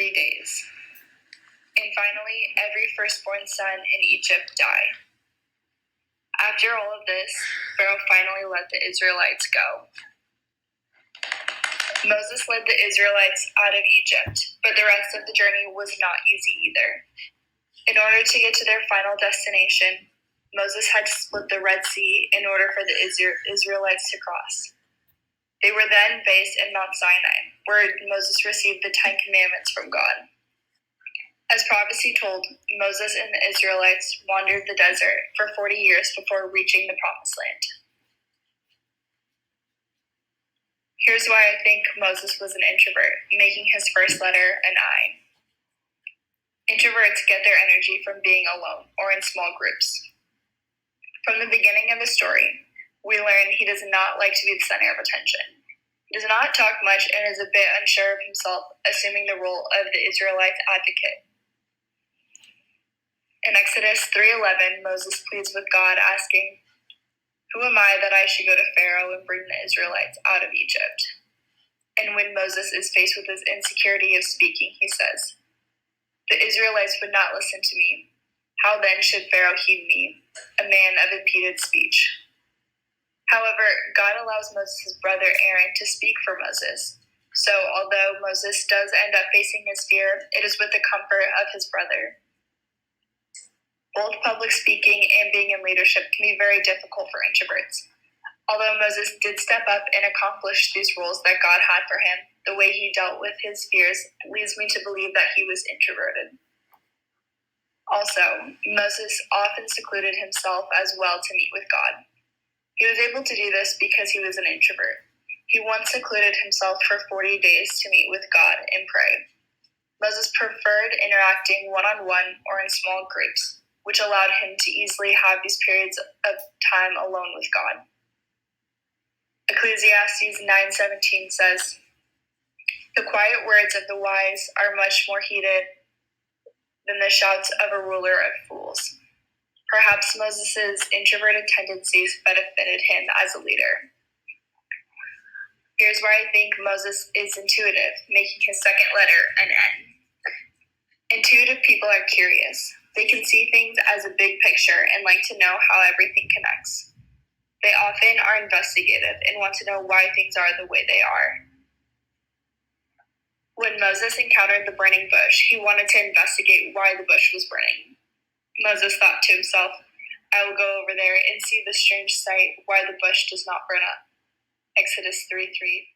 3 days. And finally, every firstborn son in Egypt died. After all of this, Pharaoh finally let the Israelites go. Moses led the Israelites out of Egypt, but the rest of the journey was not easy either. In order to get to their final destination, Moses had to split the Red Sea in order for the Israelites to cross. They were then based in Mount Sinai, where Moses received the 10 Commandments from God. As prophecy told, Moses and the Israelites wandered the desert for 40 years before reaching the Promised Land. Here's why I think Moses was an introvert, making his first letter an I. Introverts get their energy from being alone or in small groups. From the beginning of the story, we learn he does not like to be the center of attention. He does not talk much and is a bit unsure of himself, assuming the role of the Israelites' advocate. In Exodus 3:11, Moses pleads with God, asking, "Who am I that I should go to Pharaoh and bring the Israelites out of Egypt?" And when Moses is faced with his insecurity of speaking, he says, "The Israelites would not listen to me. How then should Pharaoh heed me, a man of impeded speech?" However, God allows Moses' brother Aaron to speak for Moses. So although Moses does end up facing his fear, it is with the comfort of his brother. Both public speaking and being in leadership can be very difficult for introverts. Although Moses did step up and accomplish these roles that God had for him, the way he dealt with his fears leads me to believe that he was introverted. Also, Moses often secluded himself as well to meet with God. He was able to do this because he was an introvert. He once secluded himself for 40 days to meet with God and pray. Moses preferred interacting one-on-one or in small groups, which allowed him to easily have these periods of time alone with God. Ecclesiastes 9:17 says, "The quiet words of the wise are much more heeded than the shouts of a ruler of fools." Perhaps Moses' introverted tendencies benefited him as a leader. Here's where I think Moses is intuitive, making his second letter an N. Intuitive people are curious. They can see things as a big picture and like to know how everything connects. They often are investigative and want to know why things are the way they are. When Moses encountered the burning bush, he wanted to investigate why the bush was burning. Moses thought to himself, "I will go over there and see the strange sight why the bush does not burn up." Exodus 3:3.